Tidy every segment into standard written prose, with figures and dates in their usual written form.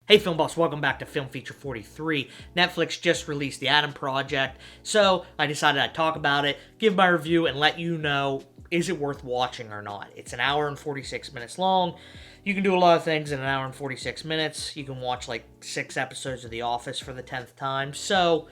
Hey Film Buffs, welcome back to Film Feature 43. Netflix just released The Adam Project, so I decided I'd talk about it, give my review, and let you know, is it worth watching or not? It's an hour and 46 minutes long. You can do a lot of things in an hour and 46 minutes. You can watch like 6 episodes of The Office for the 10th time, so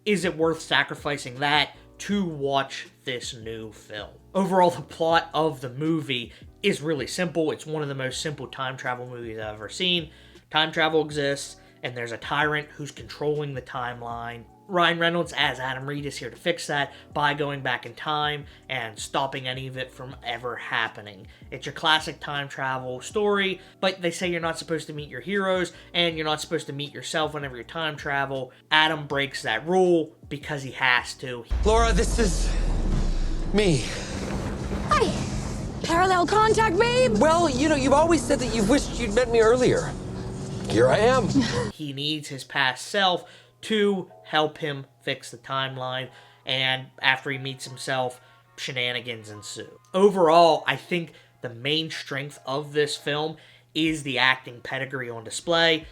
is it worth sacrificing that to watch this new film? Overall, the plot of the movie is really simple. It's one of the most simple time travel movies I've ever seen. Time travel exists, and there's a tyrant who's controlling the timeline. Ryan Reynolds as Adam Reed is here to fix that by going back in time and stopping any of it from ever happening. It's your classic time travel story, but they say you're not supposed to meet your heroes, and you're not supposed to meet yourself whenever you time travel. Adam breaks that rule because he has to. Laura, this is me. Hi. Parallel contact, babe. Well, you know, you've always said that you've wished you'd met me earlier. Here I am. He needs his past self to help him fix the timeline, and after he meets himself, shenanigans ensue. Overall, I think the main strength of this film is the acting pedigree on display.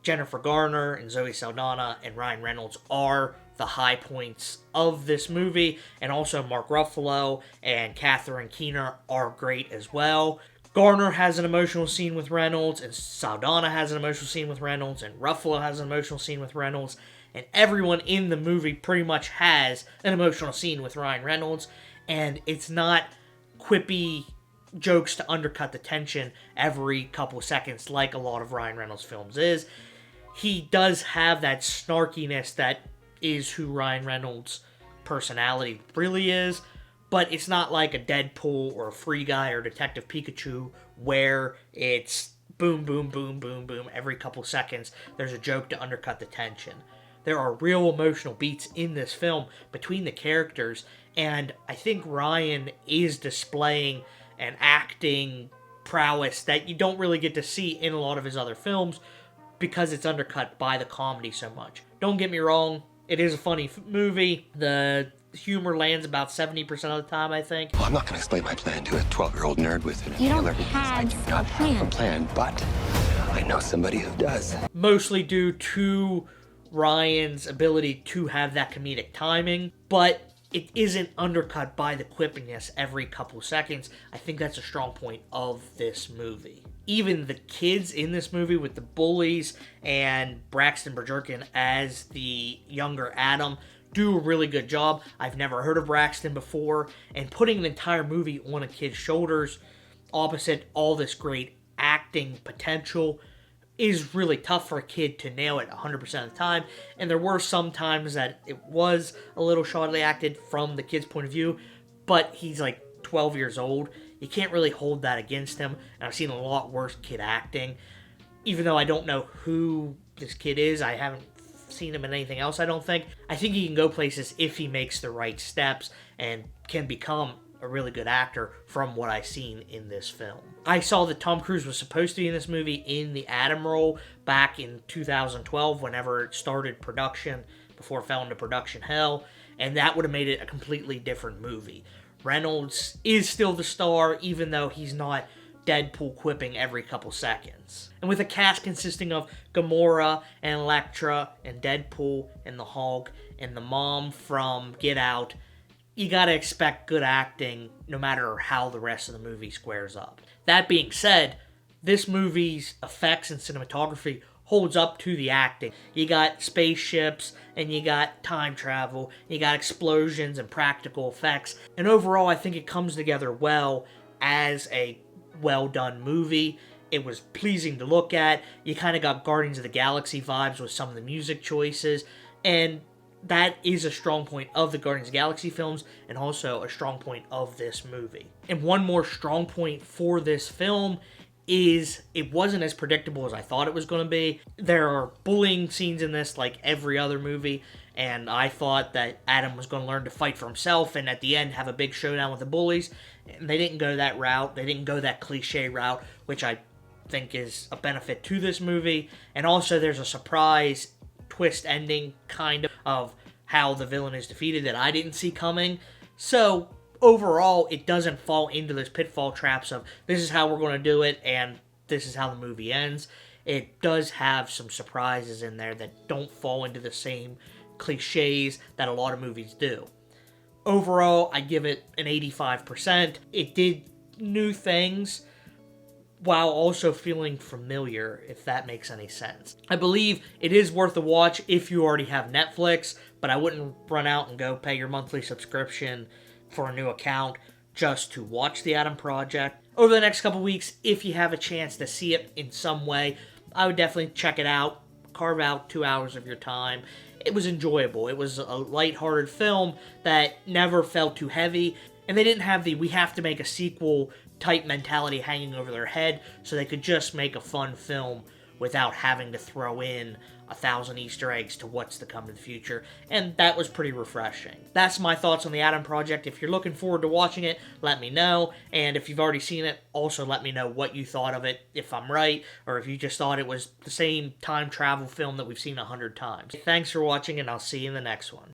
Jennifer Garner and Zoe Saldana and Ryan Reynolds are the high points of this movie, and also Mark Ruffalo and Catharine Keener are great as well. Garner has an emotional scene with Reynolds, and Saldana has an emotional scene with Reynolds, and Ruffalo has an emotional scene with Reynolds, and everyone in the movie pretty much has an emotional scene with Ryan Reynolds, and it's not quippy jokes to undercut the tension every couple seconds like a lot of Ryan Reynolds films is. He does have that snarkiness that is who Ryan Reynolds' personality really is, but it's not like a Deadpool or a Free Guy or Detective Pikachu where it's boom, boom, boom, boom, boom. Every couple seconds, there's a joke to undercut the tension. There are real emotional beats in this film between the characters, and I think Ryan is displaying an acting prowess that you don't really get to see in a lot of his other films because it's undercut by the comedy so much. Don't get me wrong, it is a funny movie. The humor lands about 70% of the time, I think. Well, I'm not going to explain my plan to a 12-year-old nerd with an You inhaler don't because I do have not a have a plan. plan, but I know somebody who does. Mostly due to Ryan's ability to have that comedic timing, but it isn't undercut by the quippiness every couple seconds. I think that's a strong point of this movie. Even the kids in this movie with the bullies and Braxton Bergerkin as the younger Adam do a really good job. I've never heard of Braxton before, and putting an entire movie on a kid's shoulders opposite all this great acting potential is really tough for a kid to nail it 100% of the time, and there were some times that it was a little shoddily acted from the kid's point of view, but he's like 12 years old. You can't really hold that against him, and I've seen a lot worse kid acting. Even though I don't know who this kid is, I haven't seen him in anything else, I don't think. I think he can go places if he makes the right steps and can become a really good actor from what I've seen in this film. I saw that Tom Cruise was supposed to be in this movie in the Adam role back in 2012 whenever it started production, before it fell into production hell, and that would have made it a completely different movie. Reynolds is still the star, even though he's not Deadpool quipping every couple seconds. And with a cast consisting of Gamora and Elektra and Deadpool and the Hulk and the mom from Get Out, you gotta expect good acting no matter how the rest of the movie squares up. That being said, this movie's effects and cinematography holds up to the acting. You got spaceships, and you got time travel, you got explosions and practical effects, and overall I think it comes together well as a well-done movie. It was pleasing to look at. You kind of got Guardians of the Galaxy vibes with some of the music choices, and that is a strong point of the Guardians of the Galaxy films, and also a strong point of this movie. And one more strong point for this film is it wasn't as predictable as I thought it was going to be. There are bullying scenes in this like every other movie, and I thought that Adam was going to learn to fight for himself and at the end have a big showdown with the bullies. And they didn't go that route. They didn't go that cliche route, which I think is a benefit to this movie. And also there's a surprise twist ending kind of how the villain is defeated that I didn't see coming. So overall, it doesn't fall into those pitfall traps of this is how we're going to do it and this is how the movie ends. it does have some surprises in there that don't fall into the same cliches that a lot of movies do. Overall, I give it an 85%. It did new things while also feeling familiar, if that makes any sense. I believe it is worth a watch if you already have Netflix, but I wouldn't run out and go pay your monthly subscription for a new account just to watch The Adam Project. Over the next couple weeks, if you have a chance to see it in some way, I would definitely check it out. Carve out 2 hours of your time. It was enjoyable. It was a lighthearted film that never felt too heavy, and they didn't have the we have to make a sequel type mentality hanging over their head, so they could just make a fun film without having to throw in 1,000 Easter eggs to what's to come in the future, and that was pretty refreshing. That's my thoughts on The Adam Project. If you're looking forward to watching it, let me know, and if you've already seen it, also let me know what you thought of it, if I'm right, or if you just thought it was the same time travel film that we've seen 100 times. Thanks for watching, and I'll see you in the next one.